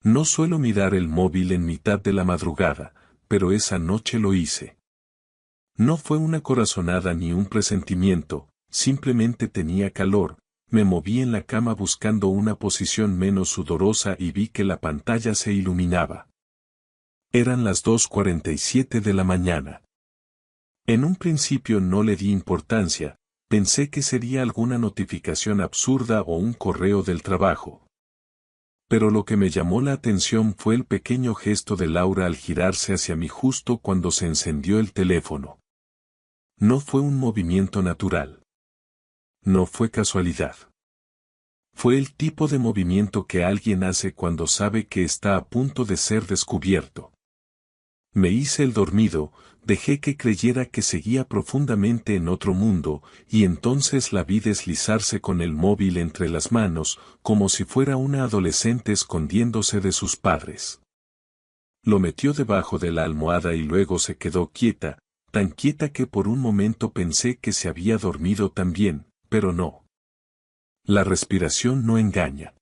No suelo mirar el móvil en mitad de la madrugada, pero esa noche lo hice. No fue una corazonada ni un presentimiento, simplemente tenía calor, me moví en la cama buscando una posición menos sudorosa y vi que la pantalla se iluminaba. Eran las 2:47 de la mañana. En un principio no le di importancia, pensé que sería alguna notificación absurda o un correo del trabajo. Pero lo que me llamó la atención fue el pequeño gesto de Laura al girarse hacia mí justo cuando se encendió el teléfono. No fue un movimiento natural. No fue casualidad. Fue el tipo de movimiento que alguien hace cuando sabe que está a punto de ser descubierto. Me hice el dormido, dejé que creyera que seguía profundamente en otro mundo, y entonces la vi deslizarse con el móvil entre las manos, como si fuera una adolescente escondiéndose de sus padres. Lo metió debajo de la almohada y luego se quedó quieta, tan quieta que por un momento pensé que se había dormido también, pero no. La respiración no engaña.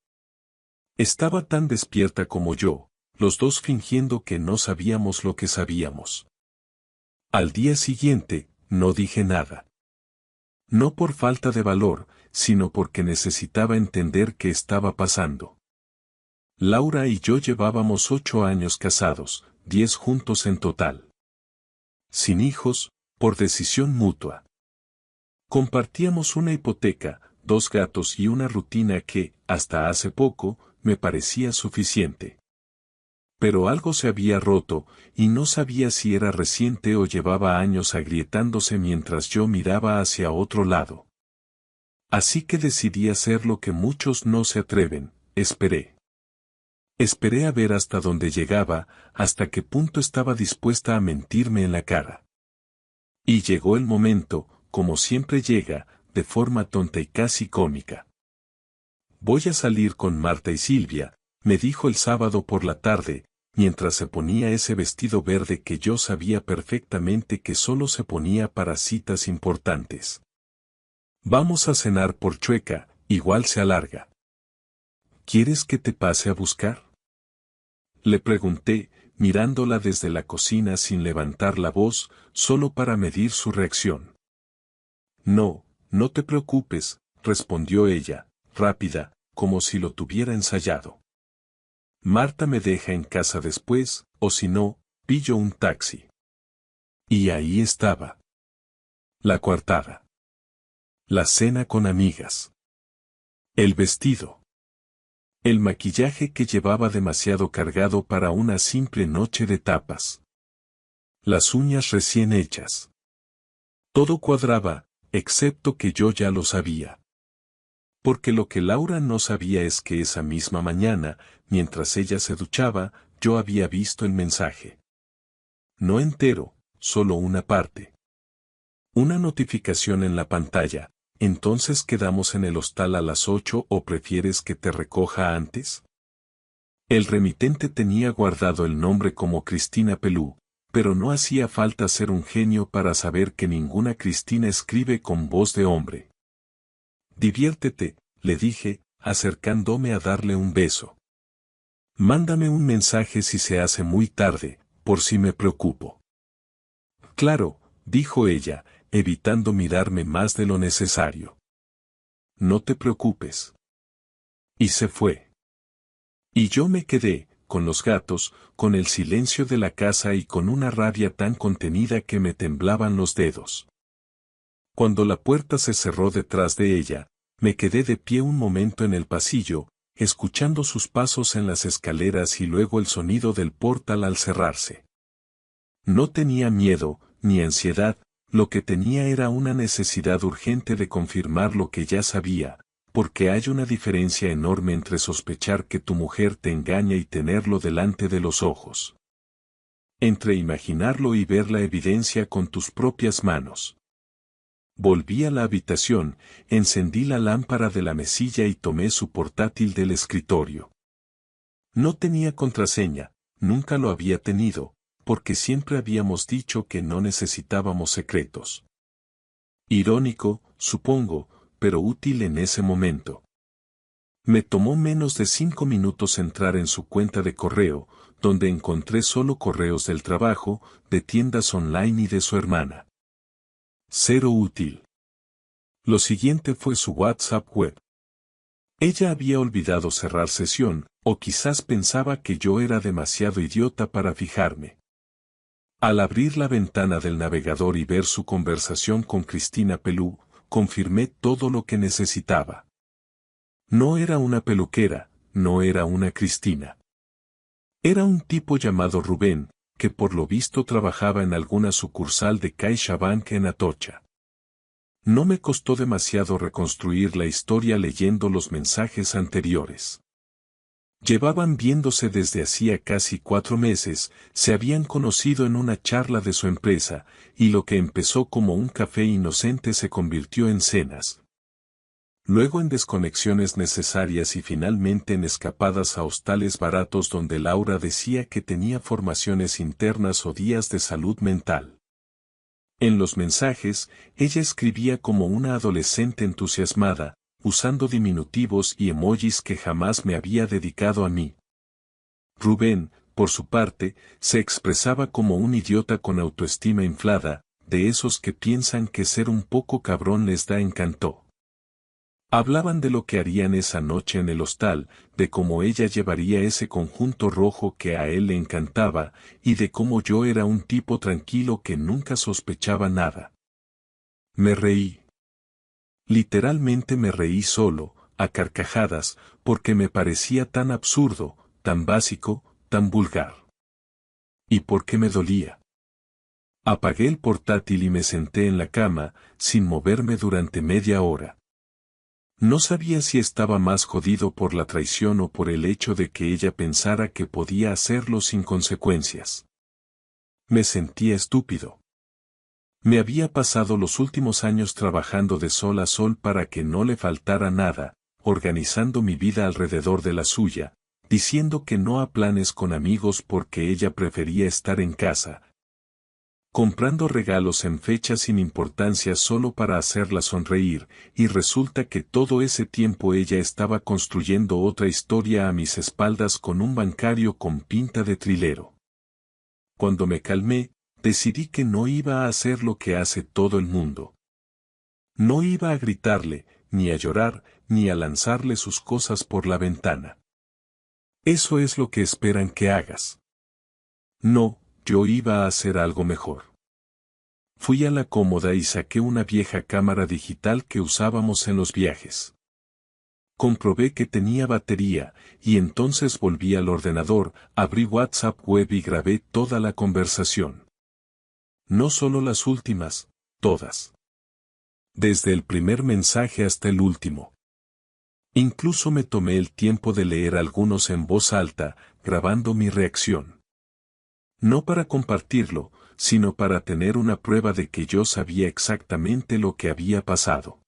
Estaba tan despierta como yo, los dos fingiendo que no sabíamos lo que sabíamos. Al día siguiente, no dije nada. No por falta de valor, sino porque necesitaba entender qué estaba pasando. Laura y yo llevábamos 8 años casados, 10 juntos en total. Sin hijos, por decisión mutua. Compartíamos una hipoteca, 2 gatos y una rutina que, hasta hace poco, me parecía suficiente. Pero algo se había roto, y no sabía si era reciente o llevaba años agrietándose mientras yo miraba hacia otro lado. Así que decidí hacer lo que muchos no se atreven, esperé. Esperé a ver hasta dónde llegaba, hasta qué punto estaba dispuesta a mentirme en la cara. Y llegó el momento, como siempre llega, de forma tonta y casi cómica. Voy a salir con Marta y Silvia, me dijo el sábado por la tarde, mientras se ponía ese vestido verde que yo sabía perfectamente que solo se ponía para citas importantes. Vamos a cenar por Chueca, igual se alarga. ¿Quieres que te pase a buscar? Le pregunté, mirándola desde la cocina sin levantar la voz, solo para medir su reacción. No, no te preocupes, respondió ella, rápida, como si lo tuviera ensayado. Marta me deja en casa después, o si no, pillo un taxi. Y ahí estaba. La coartada. La cena con amigas. El vestido. El maquillaje que llevaba demasiado cargado para una simple noche de tapas. Las uñas recién hechas. Todo cuadraba, excepto que yo ya lo sabía. Porque lo que Laura no sabía es que esa misma mañana, mientras ella se duchaba, yo había visto el mensaje. No entero, solo una parte. Una notificación en la pantalla. ¿Entonces quedamos en el hostal a las 8 o prefieres que te recoja antes? El remitente tenía guardado el nombre como Cristina Pelú, pero no hacía falta ser un genio para saber que ninguna Cristina escribe con voz de hombre. Diviértete, le dije, acercándome a darle un beso. Mándame un mensaje si se hace muy tarde, por si me preocupo. Claro, dijo ella, evitando mirarme más de lo necesario. No te preocupes. Y se fue. Y yo me quedé, con los gatos, con el silencio de la casa y con una rabia tan contenida que me temblaban los dedos. Cuando la puerta se cerró detrás de ella, me quedé de pie un momento en el pasillo, escuchando sus pasos en las escaleras y luego el sonido del portal al cerrarse. No tenía miedo, ni ansiedad, lo que tenía era una necesidad urgente de confirmar lo que ya sabía, porque hay una diferencia enorme entre sospechar que tu mujer te engaña y tenerlo delante de los ojos. Entre imaginarlo y ver la evidencia con tus propias manos. Volví a la habitación, encendí la lámpara de la mesilla y tomé su portátil del escritorio. No tenía contraseña, nunca lo había tenido, porque siempre habíamos dicho que no necesitábamos secretos. Irónico, supongo, pero útil en ese momento. Me tomó menos de 5 minutos entrar en su cuenta de correo, donde encontré solo correos del trabajo, de tiendas online y de su hermana. Cero útil. Lo siguiente fue su WhatsApp web. Ella había olvidado cerrar sesión, o quizás pensaba que yo era demasiado idiota para fijarme. Al abrir la ventana del navegador y ver su conversación con Cristina Pelú, confirmé todo lo que necesitaba. No era una peluquera, no era una Cristina. Era un tipo llamado Rubén, que por lo visto trabajaba en alguna sucursal de CaixaBank en Atocha. No me costó demasiado reconstruir la historia leyendo los mensajes anteriores. Llevaban viéndose desde hacía casi 4 meses, se habían conocido en una charla de su empresa, y lo que empezó como un café inocente se convirtió en cenas. Luego en desconexiones necesarias y finalmente en escapadas a hostales baratos donde Laura decía que tenía formaciones internas o días de salud mental. En los mensajes, ella escribía como una adolescente entusiasmada, usando diminutivos y emojis que jamás me había dedicado a mí. Rubén, por su parte, se expresaba como un idiota con autoestima inflada, de esos que piensan que ser un poco cabrón les da encanto. Hablaban de lo que harían esa noche en el hostal, de cómo ella llevaría ese conjunto rojo que a él le encantaba, y de cómo yo era un tipo tranquilo que nunca sospechaba nada. Me reí. Literalmente me reí solo, a carcajadas, porque me parecía tan absurdo, tan básico, tan vulgar. ¿Y por qué me dolía? Apagué el portátil y me senté en la cama, sin moverme durante media hora. No sabía si estaba más jodido por la traición o por el hecho de que ella pensara que podía hacerlo sin consecuencias. Me sentía estúpido. Me había pasado los últimos años trabajando de sol a sol para que no le faltara nada, organizando mi vida alrededor de la suya, diciendo que no a planes con amigos porque ella prefería estar en casa, comprando regalos en fechas sin importancia solo para hacerla sonreír, y resulta que todo ese tiempo ella estaba construyendo otra historia a mis espaldas con un bancario con pinta de trilero. Cuando me calmé, decidí que no iba a hacer lo que hace todo el mundo. No iba a gritarle, ni a llorar, ni a lanzarle sus cosas por la ventana. Eso es lo que esperan que hagas. No, yo iba a hacer algo mejor. Fui a la cómoda y saqué una vieja cámara digital que usábamos en los viajes. Comprobé que tenía batería, y entonces volví al ordenador, abrí WhatsApp web y grabé toda la conversación. No solo las últimas, todas. Desde el primer mensaje hasta el último. Incluso me tomé el tiempo de leer algunos en voz alta, grabando mi reacción. No para compartirlo, sino para tener una prueba de que yo sabía exactamente lo que había pasado.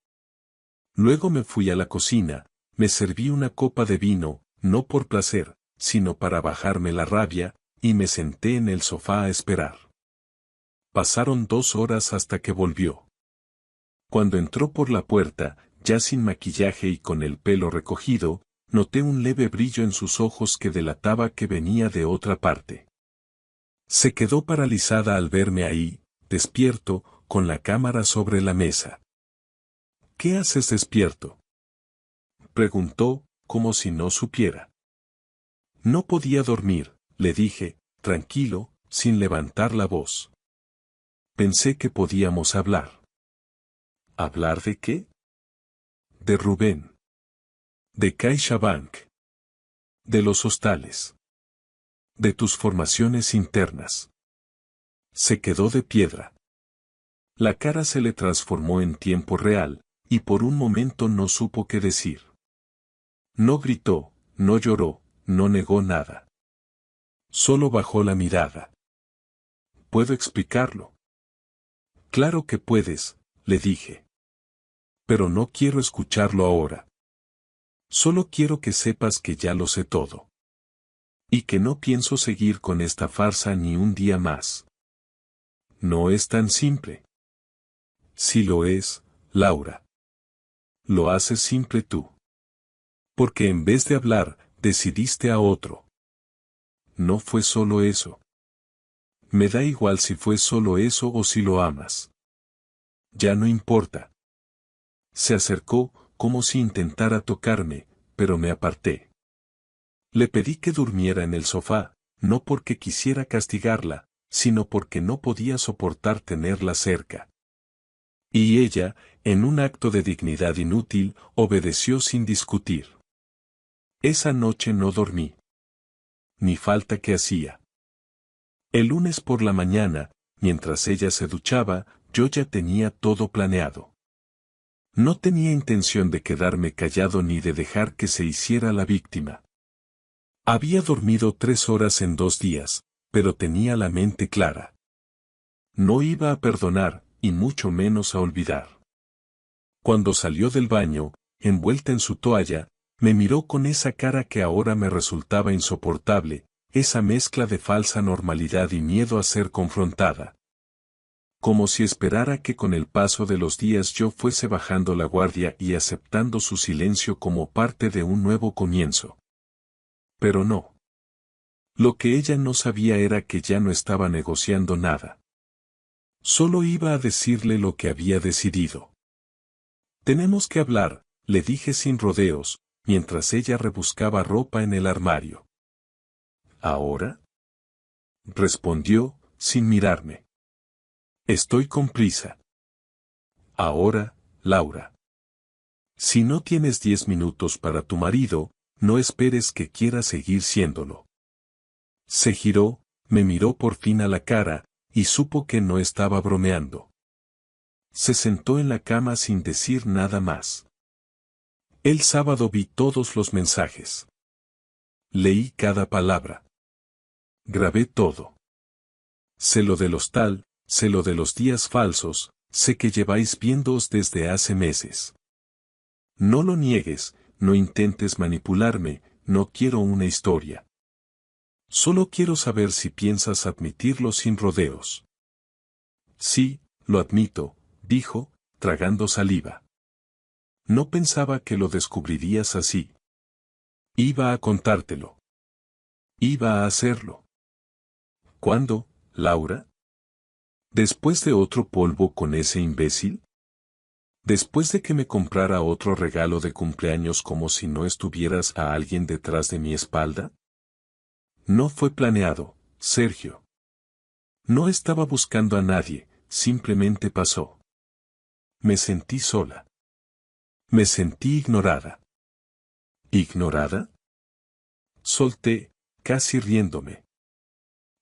Luego me fui a la cocina, me serví una copa de vino, no por placer, sino para bajarme la rabia, y me senté en el sofá a esperar. Pasaron 2 horas hasta que volvió. Cuando entró por la puerta, ya sin maquillaje y con el pelo recogido, noté un leve brillo en sus ojos que delataba que venía de otra parte. Se quedó paralizada al verme ahí, despierto, con la cámara sobre la mesa. ¿Qué haces despierto?, preguntó, como si no supiera. No podía dormir, le dije, tranquilo, sin levantar la voz. Pensé que podíamos hablar. ¿Hablar de qué? De Rubén. De CaixaBank. De los hostales. De tus formaciones internas. Se quedó de piedra. La cara se le transformó en tiempo real, y por un momento no supo qué decir. No gritó, no lloró, no negó nada. Solo bajó la mirada. ¿Puedo explicarlo? Claro que puedes, le dije. Pero no quiero escucharlo ahora. Solo quiero que sepas que ya lo sé todo. Y que no pienso seguir con esta farsa ni un día más. No es tan simple. Sí lo es, Laura. Lo haces simple tú. Porque en vez de hablar, decidiste a otro. No fue solo eso. Me da igual si fue solo eso o si lo amas. Ya no importa. Se acercó, como si intentara tocarme, pero me aparté. Le pedí que durmiera en el sofá, no porque quisiera castigarla, sino porque no podía soportar tenerla cerca. Y ella, en un acto de dignidad inútil, obedeció sin discutir. Esa noche no dormí. Ni falta que hacía. El lunes por la mañana, mientras ella se duchaba, yo ya tenía todo planeado. No tenía intención de quedarme callado ni de dejar que se hiciera la víctima. Había dormido 3 horas en 2 días, pero tenía la mente clara. No iba a perdonar, y mucho menos a olvidar. Cuando salió del baño, envuelta en su toalla, me miró con esa cara que ahora me resultaba insoportable, esa mezcla de falsa normalidad y miedo a ser confrontada. Como si esperara que con el paso de los días yo fuese bajando la guardia y aceptando su silencio como parte de un nuevo comienzo. Pero no. Lo que ella no sabía era que ya no estaba negociando nada. Solo iba a decirle lo que había decidido. Tenemos que hablar, le dije sin rodeos, mientras ella rebuscaba ropa en el armario. ¿Ahora? Respondió, sin mirarme. Estoy con prisa. Ahora, Laura. Si no tienes 10 minutos para tu marido, no esperes que quiera seguir siéndolo. Se giró, me miró por fin a la cara, y supo que no estaba bromeando. Se sentó en la cama sin decir nada más. El sábado vi todos los mensajes. Leí cada palabra. Grabé todo. Sé lo del hostal, sé lo de los días falsos, sé que lleváis viéndoos desde hace meses. No lo niegues, no intentes manipularme, no quiero una historia. Solo quiero saber si piensas admitirlo sin rodeos. Sí, lo admito, dijo, tragando saliva. No pensaba que lo descubrirías así. Iba a contártelo. Iba a hacerlo. ¿Cuándo, Laura? ¿Después de otro polvo con ese imbécil? ¿Después de que me comprara otro regalo de cumpleaños como si no estuvieras a alguien detrás de mi espalda? No fue planeado, Sergio. No estaba buscando a nadie, simplemente pasó. Me sentí sola. Me sentí ignorada. ¿Ignorada? Solté, casi riéndome.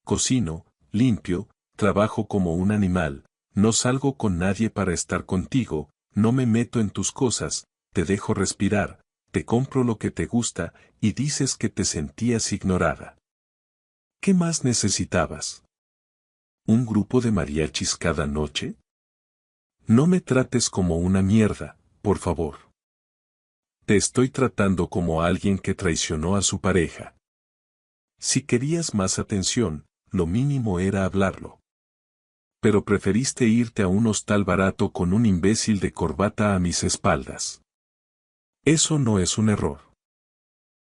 Cocino, limpio, trabajo como un animal, no salgo con nadie para estar contigo, no me meto en tus cosas, te dejo respirar, te compro lo que te gusta, y dices que te sentías ignorada. ¿Qué más necesitabas? ¿Un grupo de mariachis cada noche? No me trates como una mierda, por favor. Te estoy tratando como alguien que traicionó a su pareja. Si querías más atención, lo mínimo era hablarlo. Pero preferiste irte a un hostal barato con un imbécil de corbata a mis espaldas. Eso no es un error.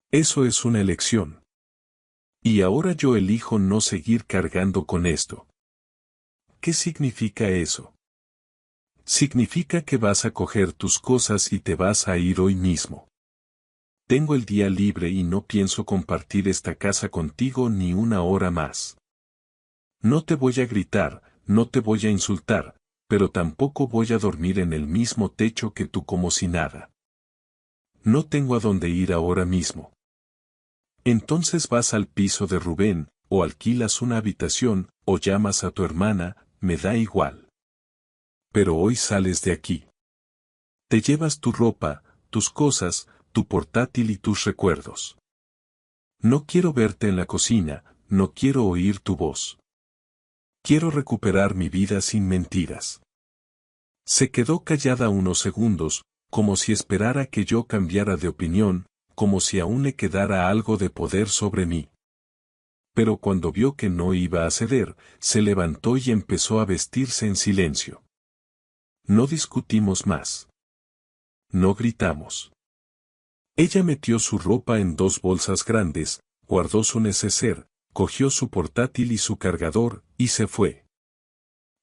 Eso es una elección. Y ahora yo elijo no seguir cargando con esto. ¿Qué significa eso? Significa que vas a coger tus cosas y te vas a ir hoy mismo. Tengo el día libre y no pienso compartir esta casa contigo ni una hora más. No te voy a gritar, no te voy a insultar, pero tampoco voy a dormir en el mismo techo que tú como si nada. No tengo a dónde ir ahora mismo. Entonces vas al piso de Rubén, o alquilas una habitación, o llamas a tu hermana, me da igual. Pero hoy sales de aquí. Te llevas tu ropa, tus cosas, tu portátil y tus recuerdos. No quiero verte en la cocina, no quiero oír tu voz. Quiero recuperar mi vida sin mentiras. Se quedó callada unos segundos, como si esperara que yo cambiara de opinión, como si aún le quedara algo de poder sobre mí. Pero cuando vio que no iba a ceder, se levantó y empezó a vestirse en silencio. No discutimos más. No gritamos. Ella metió su ropa en 2 bolsas grandes, guardó su neceser, cogió su portátil y su cargador, y se fue.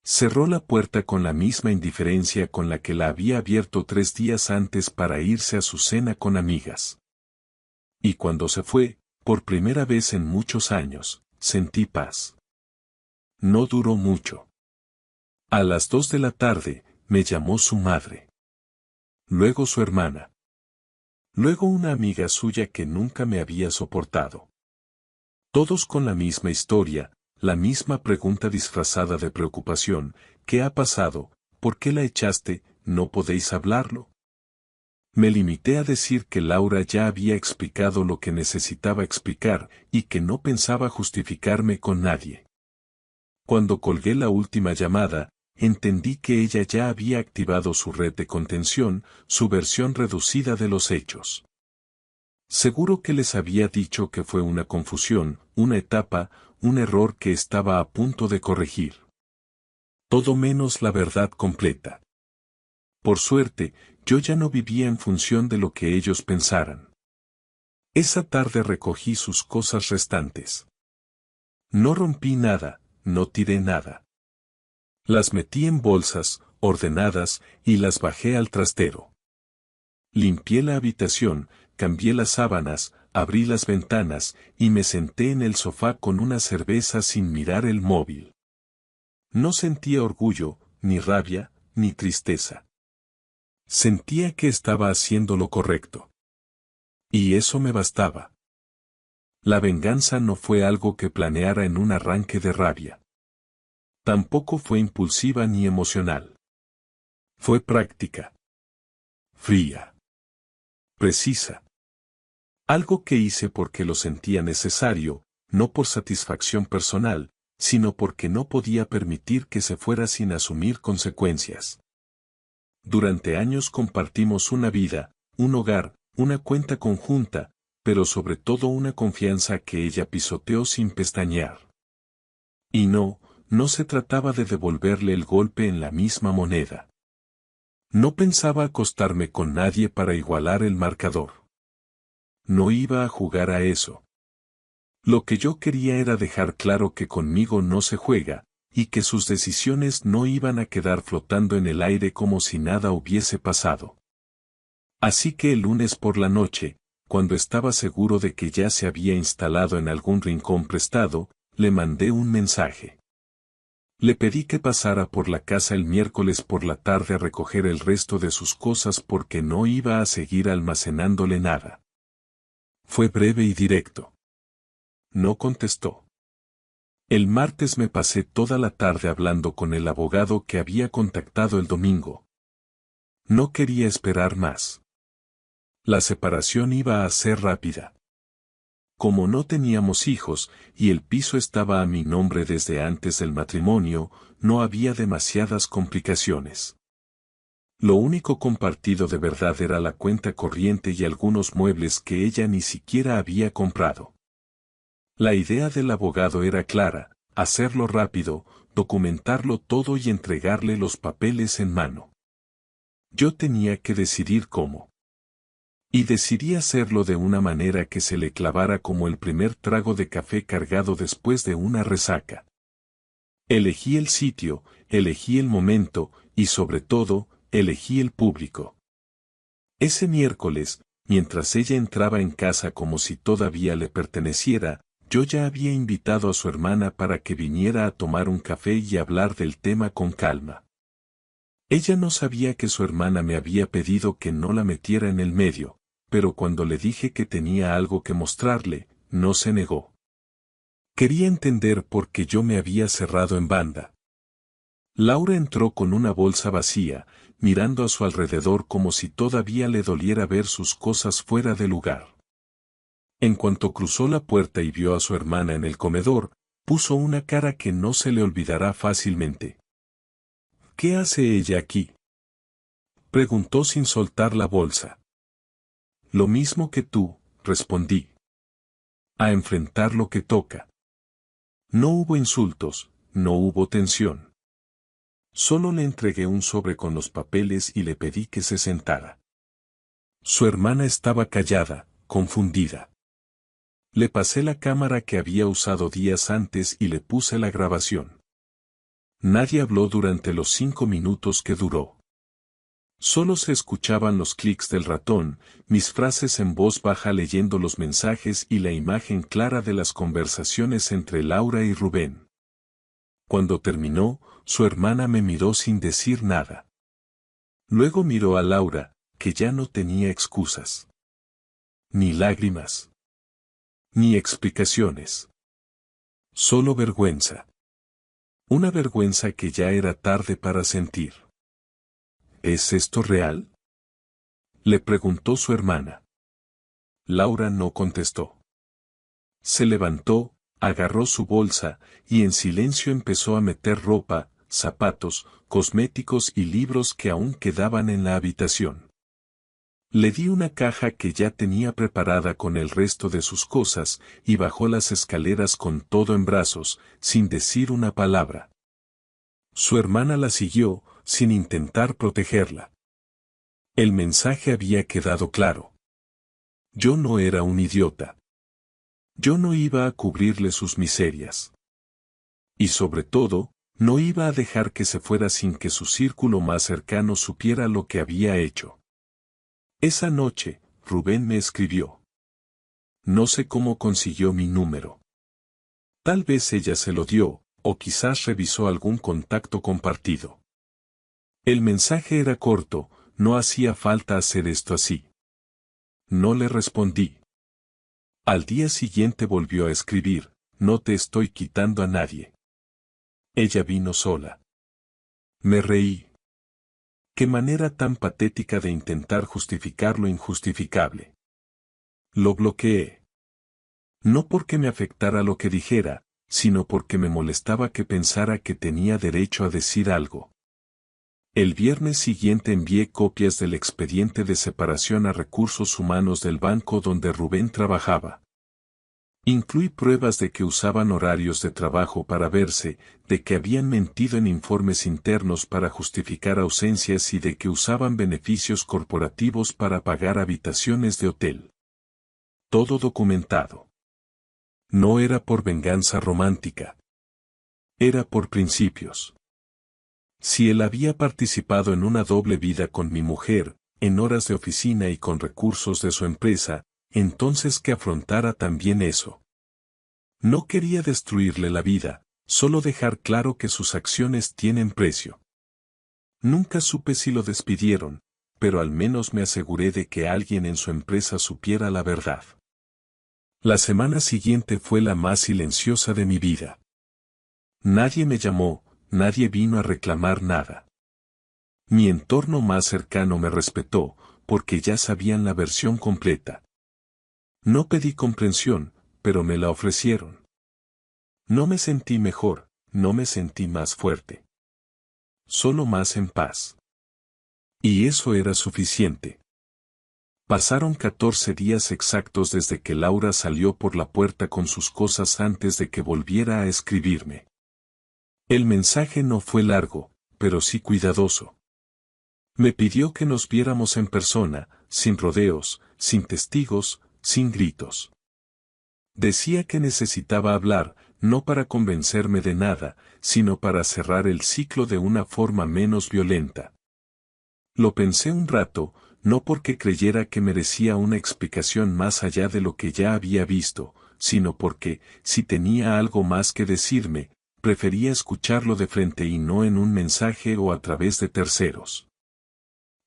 Cerró la puerta con la misma indiferencia con la que la había abierto 3 días antes para irse a su cena con amigas. Y cuando se fue, por primera vez en muchos años, sentí paz. No duró mucho. A las 2 de la tarde, me llamó su madre. Luego su hermana. Luego una amiga suya que nunca me había soportado. Todos con la misma historia, la misma pregunta disfrazada de preocupación: ¿qué ha pasado? ¿Por qué la echaste? ¿No podéis hablarlo? Me limité a decir que Laura ya había explicado lo que necesitaba explicar y que no pensaba justificarme con nadie. Cuando colgué la última llamada, entendí que ella ya había activado su red de contención, su versión reducida de los hechos. Seguro que les había dicho que fue una confusión, una etapa, un error que estaba a punto de corregir. Todo menos la verdad completa. Por suerte, yo ya no vivía en función de lo que ellos pensaran. Esa tarde recogí sus cosas restantes. No rompí nada, no tiré nada. Las metí en bolsas, ordenadas, y las bajé al trastero. Limpié la habitación, cambié las sábanas, abrí las ventanas, y me senté en el sofá con una cerveza sin mirar el móvil. No sentía orgullo, ni rabia, ni tristeza. Sentía que estaba haciendo lo correcto. Y eso me bastaba. La venganza no fue algo que planeara en un arranque de rabia. Tampoco fue impulsiva ni emocional. Fue práctica. Fría. Precisa. Algo que hice porque lo sentía necesario, no por satisfacción personal, sino porque no podía permitir que se fuera sin asumir consecuencias. Durante años compartimos una vida, un hogar, una cuenta conjunta, pero sobre todo una confianza que ella pisoteó sin pestañear. Y no se trataba de devolverle el golpe en la misma moneda. No pensaba acostarme con nadie para igualar el marcador. No iba a jugar a eso. Lo que yo quería era dejar claro que conmigo no se juega, y que sus decisiones no iban a quedar flotando en el aire como si nada hubiese pasado. Así que el lunes por la noche, cuando estaba seguro de que ya se había instalado en algún rincón prestado, le mandé un mensaje. Le pedí que pasara por la casa el miércoles por la tarde a recoger el resto de sus cosas porque no iba a seguir almacenándole nada. Fue breve y directo. No contestó. El martes me pasé toda la tarde hablando con el abogado que había contactado el domingo. No quería esperar más. La separación iba a ser rápida. Como no teníamos hijos, y el piso estaba a mi nombre desde antes del matrimonio, no había demasiadas complicaciones. Lo único compartido de verdad era la cuenta corriente y algunos muebles que ella ni siquiera había comprado. La idea del abogado era clara: hacerlo rápido, documentarlo todo y entregarle los papeles en mano. Yo tenía que decidir cómo. Y decidí hacerlo de una manera que se le clavara como el primer trago de café cargado después de una resaca. Elegí el sitio, elegí el momento, y sobre todo, elegí el público. Ese miércoles, mientras ella entraba en casa como si todavía le perteneciera, yo ya había invitado a su hermana para que viniera a tomar un café y hablar del tema con calma. Ella no sabía que su hermana me había pedido que no la metiera en el medio, pero cuando le dije que tenía algo que mostrarle, no se negó. Quería entender por qué yo me había cerrado en banda. Laura entró con una bolsa vacía, mirando a su alrededor como si todavía le doliera ver sus cosas fuera de lugar. En cuanto cruzó la puerta y vio a su hermana en el comedor, puso una cara que no se le olvidará fácilmente. ¿Qué hace ella aquí?, preguntó sin soltar la bolsa. Lo mismo que tú, respondí. A enfrentar lo que toca. No hubo insultos, no hubo tensión. Solo le entregué un sobre con los papeles y le pedí que se sentara. Su hermana estaba callada, confundida. Le pasé la cámara que había usado días antes y le puse la grabación. Nadie habló durante los 5 minutos que duró. Solo se escuchaban los clics del ratón, mis frases en voz baja leyendo los mensajes y la imagen clara de las conversaciones entre Laura y Rubén. Cuando terminó, su hermana me miró sin decir nada. Luego miró a Laura, que ya no tenía excusas. Ni lágrimas. Ni explicaciones. Solo vergüenza. Una vergüenza que ya era tarde para sentir. ¿Es esto real?, le preguntó su hermana. Laura no contestó. Se levantó, agarró su bolsa, y en silencio empezó a meter ropa, zapatos, cosméticos y libros que aún quedaban en la habitación. Le di una caja que ya tenía preparada con el resto de sus cosas, y bajó las escaleras con todo en brazos, sin decir una palabra. Su hermana la siguió, sin intentar protegerla. El mensaje había quedado claro. Yo no era un idiota. Yo no iba a cubrirle sus miserias. Y sobre todo, no iba a dejar que se fuera sin que su círculo más cercano supiera lo que había hecho. Esa noche, Rubén me escribió. No sé cómo consiguió mi número. Tal vez ella se lo dio, o quizás revisó algún contacto compartido. El mensaje era corto, no hacía falta hacer esto así. No le respondí. Al día siguiente volvió a escribir, no te estoy quitando a nadie. Ella vino sola. Me reí. Qué manera tan patética de intentar justificar lo injustificable. Lo bloqueé. No porque me afectara lo que dijera, sino porque me molestaba que pensara que tenía derecho a decir algo. El viernes siguiente envié copias del expediente de separación a Recursos Humanos del banco donde Rubén trabajaba. Incluí pruebas de que usaban horarios de trabajo para verse, de que habían mentido en informes internos para justificar ausencias y de que usaban beneficios corporativos para pagar habitaciones de hotel. Todo documentado. No era por venganza romántica. Era por principios. Si él había participado en una doble vida con mi mujer, en horas de oficina y con recursos de su empresa, entonces que afrontara también eso. No quería destruirle la vida, solo dejar claro que sus acciones tienen precio. Nunca supe si lo despidieron, pero al menos me aseguré de que alguien en su empresa supiera la verdad. La semana siguiente fue la más silenciosa de mi vida. Nadie me llamó, nadie vino a reclamar nada. Mi entorno más cercano me respetó, porque ya sabían la versión completa. No pedí comprensión, pero me la ofrecieron. No me sentí mejor, no me sentí más fuerte. Solo más en paz. Y eso era suficiente. Pasaron 14 días exactos desde que Laura salió por la puerta con sus cosas antes de que volviera a escribirme. El mensaje no fue largo, pero sí cuidadoso. Me pidió que nos viéramos en persona, sin rodeos, sin testigos, sin gritos. Decía que necesitaba hablar, no para convencerme de nada, sino para cerrar el ciclo de una forma menos violenta. Lo pensé un rato, no porque creyera que merecía una explicación más allá de lo que ya había visto, sino porque, si tenía algo más que decirme, prefería escucharlo de frente y no en un mensaje o a través de terceros.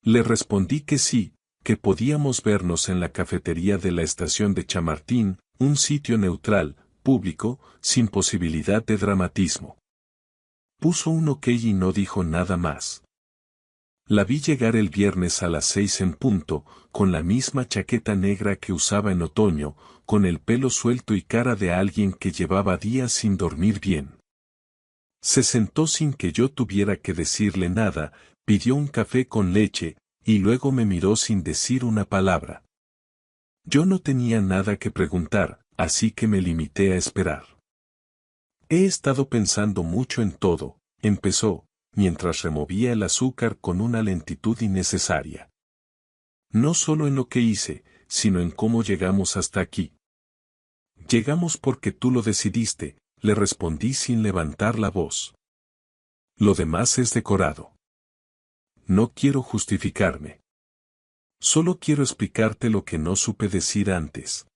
Le respondí que sí, que podíamos vernos en la cafetería de la estación de Chamartín, un sitio neutral, público, sin posibilidad de dramatismo. Puso un ok y no dijo nada más. La vi llegar el viernes a las 6 en punto, con la misma chaqueta negra que usaba en otoño, con el pelo suelto y cara de alguien que llevaba días sin dormir bien. Se sentó sin que yo tuviera que decirle nada, pidió un café con leche, y luego me miró sin decir una palabra. Yo no tenía nada que preguntar, así que me limité a esperar. He estado pensando mucho en todo, empezó, mientras removía el azúcar con una lentitud innecesaria. No solo en lo que hice, sino en cómo llegamos hasta aquí. Llegamos porque tú lo decidiste, le respondí sin levantar la voz. Lo demás es decorado. No quiero justificarme. Solo quiero explicarte lo que no supe decir antes.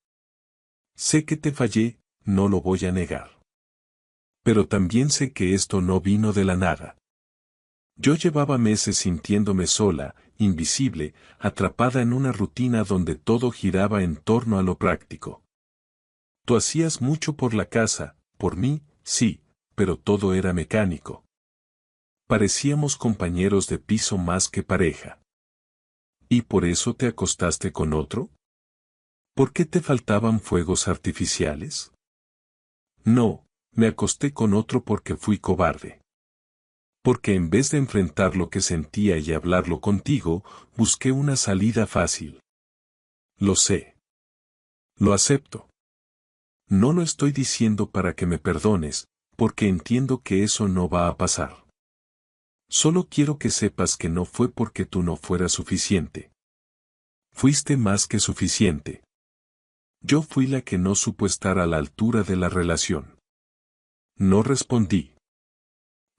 Sé que te fallé, no lo voy a negar. Pero también sé que esto no vino de la nada. Yo llevaba meses sintiéndome sola, invisible, atrapada en una rutina donde todo giraba en torno a lo práctico. Tú hacías mucho por la casa, por mí, sí, pero todo era mecánico. Parecíamos compañeros de piso más que pareja. ¿Y por eso te acostaste con otro? ¿Por qué te faltaban fuegos artificiales? No, me acosté con otro porque fui cobarde. Porque en vez de enfrentar lo que sentía y hablarlo contigo, busqué una salida fácil. Lo sé. Lo acepto. No lo estoy diciendo para que me perdones, porque entiendo que eso no va a pasar. Solo quiero que sepas que no fue porque tú no fueras suficiente. Fuiste más que suficiente. Yo fui la que no supo estar a la altura de la relación. No respondí.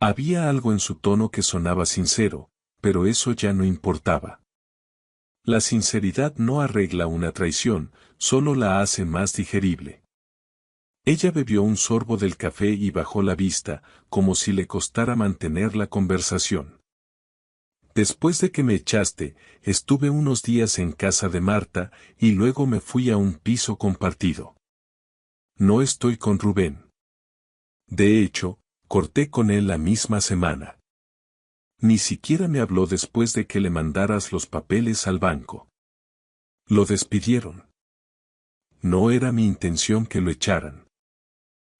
Había algo en su tono que sonaba sincero, pero eso ya no importaba. La sinceridad no arregla una traición, solo la hace más digerible. Ella bebió un sorbo del café y bajó la vista, como si le costara mantener la conversación. Después de que me echaste, estuve unos días en casa de Marta y luego me fui a un piso compartido. No estoy con Rubén. De hecho, corté con él la misma semana. Ni siquiera me habló después de que le mandaras los papeles al banco. Lo despidieron. No era mi intención que lo echaran.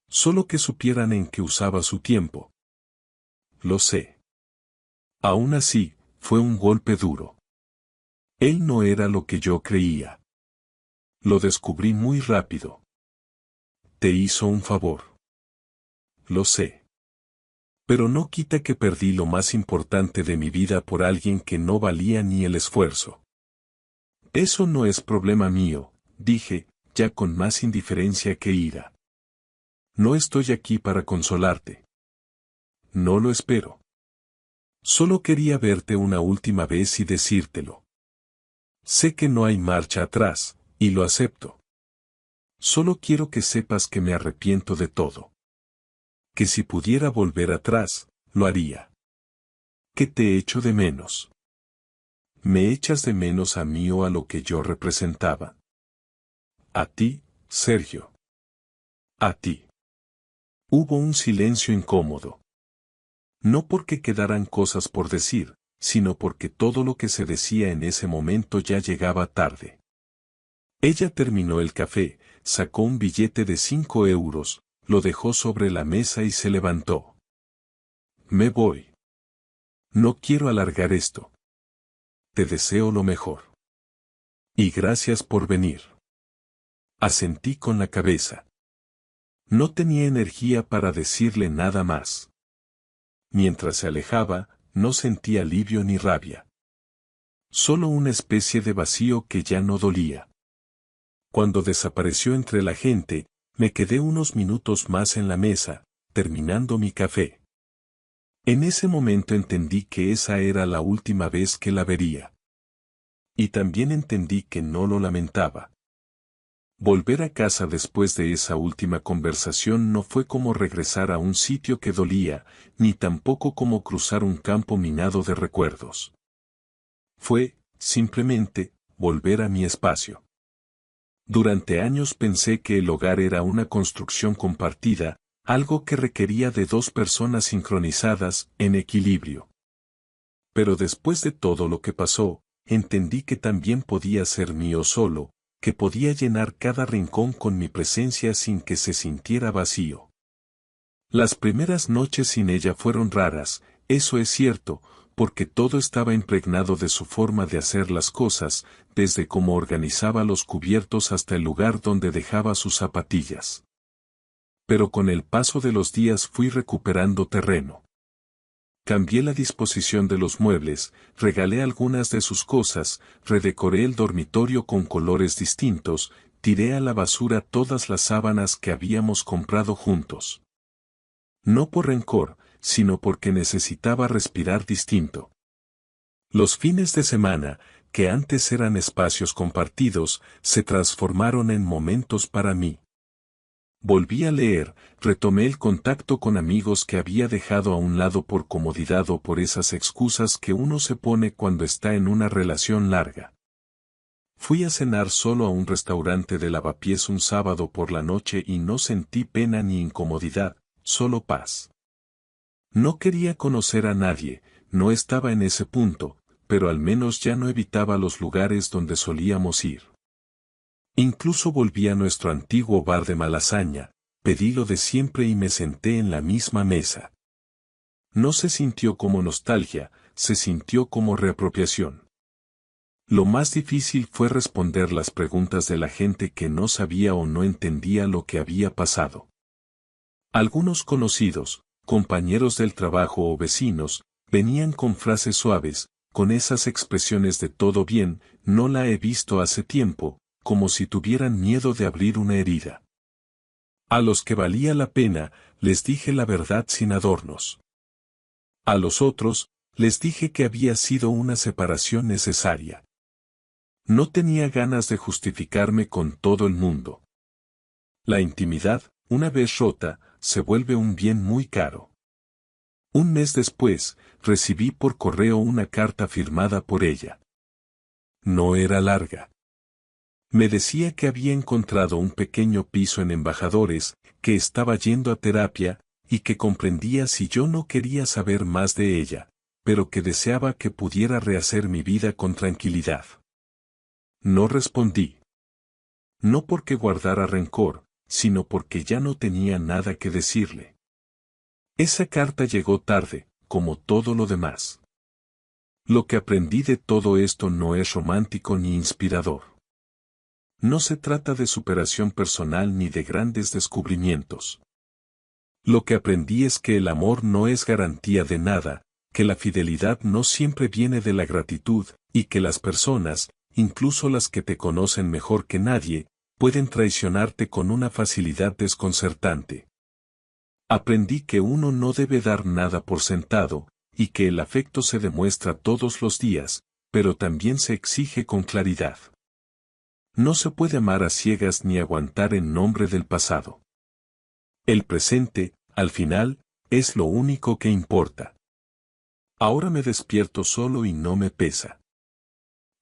Solo que supieran en qué usaba su tiempo. Lo sé. Aún así, fue un golpe duro. Él no era lo que yo creía. Lo descubrí muy rápido. Te hizo un favor. Lo sé. Pero no quita que perdí lo más importante de mi vida por alguien que no valía ni el esfuerzo. Eso no es problema mío, dije, ya con más indiferencia que ira. No estoy aquí para consolarte. No lo espero. Solo quería verte una última vez y decírtelo. Sé que no hay marcha atrás, y lo acepto. Solo quiero que sepas que me arrepiento de todo. Que si pudiera volver atrás, lo haría. Que te echo de menos. ¿Me echas de menos a mí o a lo que yo representaba? A ti, Sergio. A ti. Hubo un silencio incómodo. No porque quedaran cosas por decir, sino porque todo lo que se decía en ese momento ya llegaba tarde. Ella terminó el café, sacó un billete de 5 euros, lo dejó sobre la mesa y se levantó. Me voy. No quiero alargar esto. Te deseo lo mejor. Y gracias por venir. Asentí con la cabeza. No tenía energía para decirle nada más. Mientras se alejaba, no sentí alivio ni rabia. Solo una especie de vacío que ya no dolía. Cuando desapareció entre la gente, me quedé unos minutos más en la mesa, terminando mi café. En ese momento entendí que esa era la última vez que la vería. Y también entendí que no lo lamentaba. Volver a casa después de esa última conversación no fue como regresar a un sitio que dolía, ni tampoco como cruzar un campo minado de recuerdos. Fue, simplemente, volver a mi espacio. Durante años pensé que el hogar era una construcción compartida, algo que requería de dos personas sincronizadas, en equilibrio. Pero después de todo lo que pasó, entendí que también podía ser mío solo, que podía llenar cada rincón con mi presencia sin que se sintiera vacío. Las primeras noches sin ella fueron raras, eso es cierto, porque todo estaba impregnado de su forma de hacer las cosas, desde cómo organizaba los cubiertos hasta el lugar donde dejaba sus zapatillas. Pero con el paso de los días fui recuperando terreno. Cambié la disposición de los muebles, regalé algunas de sus cosas, redecoré el dormitorio con colores distintos, tiré a la basura todas las sábanas que habíamos comprado juntos. No por rencor, sino porque necesitaba respirar distinto. Los fines de semana, que antes eran espacios compartidos, se transformaron en momentos para mí. Volví a leer, retomé el contacto con amigos que había dejado a un lado por comodidad o por esas excusas que uno se pone cuando está en una relación larga. Fui a cenar solo a un restaurante de Lavapiés un sábado por la noche y no sentí pena ni incomodidad, solo paz. No quería conocer a nadie, no estaba en ese punto, pero al menos ya no evitaba los lugares donde solíamos ir. Incluso volví a nuestro antiguo bar de Malasaña, pedí lo de siempre y me senté en la misma mesa. No se sintió como nostalgia, se sintió como reapropiación. Lo más difícil fue responder las preguntas de la gente que no sabía o no entendía lo que había pasado. Algunos conocidos, compañeros del trabajo o vecinos, venían con frases suaves, con esas expresiones de todo bien, no la he visto hace tiempo, como si tuvieran miedo de abrir una herida. A los que valía la pena, les dije la verdad sin adornos. A los otros, les dije que había sido una separación necesaria. No tenía ganas de justificarme con todo el mundo. La intimidad, una vez rota, se vuelve un bien muy caro. Un mes después, recibí por correo una carta firmada por ella. No era larga. Me decía que había encontrado un pequeño piso en Embajadores, que estaba yendo a terapia, y que comprendía si yo no quería saber más de ella, pero que deseaba que pudiera rehacer mi vida con tranquilidad. No respondí. No porque guardara rencor, sino porque ya no tenía nada que decirle. Esa carta llegó tarde, como todo lo demás. Lo que aprendí de todo esto no es romántico ni inspirador. No se trata de superación personal ni de grandes descubrimientos. Lo que aprendí es que el amor no es garantía de nada, que la fidelidad no siempre viene de la gratitud, y que las personas, incluso las que te conocen mejor que nadie, pueden traicionarte con una facilidad desconcertante. Aprendí que uno no debe dar nada por sentado, y que el afecto se demuestra todos los días, pero también se exige con claridad. No se puede amar a ciegas ni aguantar en nombre del pasado. El presente, al final, es lo único que importa. Ahora me despierto solo y no me pesa.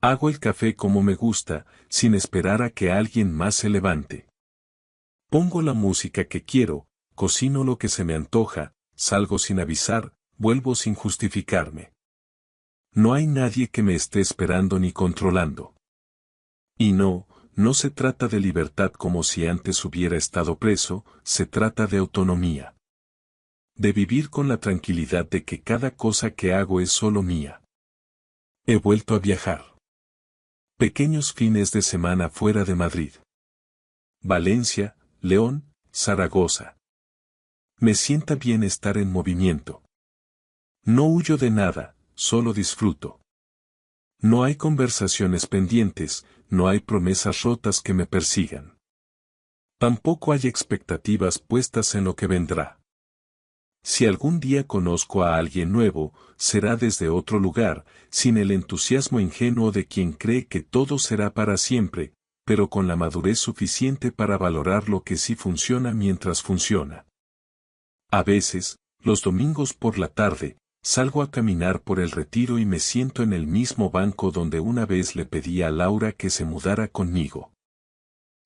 Hago el café como me gusta, sin esperar a que alguien más se levante. Pongo la música que quiero, cocino lo que se me antoja, salgo sin avisar, vuelvo sin justificarme. No hay nadie que me esté esperando ni controlando. Y no se trata de libertad como si antes hubiera estado preso, se trata de autonomía. De vivir con la tranquilidad de que cada cosa que hago es solo mía. He vuelto a viajar. Pequeños fines de semana fuera de Madrid. Valencia, León, Zaragoza. Me sienta bien estar en movimiento. No huyo de nada, solo disfruto. No hay conversaciones pendientes, no hay promesas rotas que me persigan. Tampoco hay expectativas puestas en lo que vendrá. Si algún día conozco a alguien nuevo, será desde otro lugar, sin el entusiasmo ingenuo de quien cree que todo será para siempre, pero con la madurez suficiente para valorar lo que sí funciona mientras funciona. A veces, los domingos por la tarde, salgo a caminar por el Retiro y me siento en el mismo banco donde una vez le pedí a Laura que se mudara conmigo.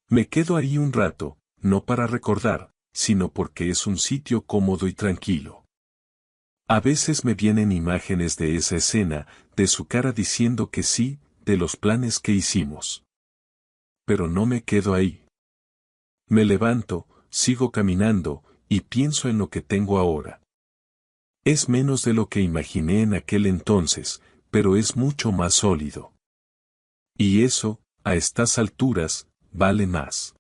Me quedo ahí un rato, no para recordar, sino porque es un sitio cómodo y tranquilo. A veces me vienen imágenes de esa escena, de su cara diciendo que sí, de los planes que hicimos. Pero no me quedo ahí. Me levanto, sigo caminando, y pienso en lo que tengo ahora. Es menos de lo que imaginé en aquel entonces, pero es mucho más sólido. Y eso, a estas alturas, vale más.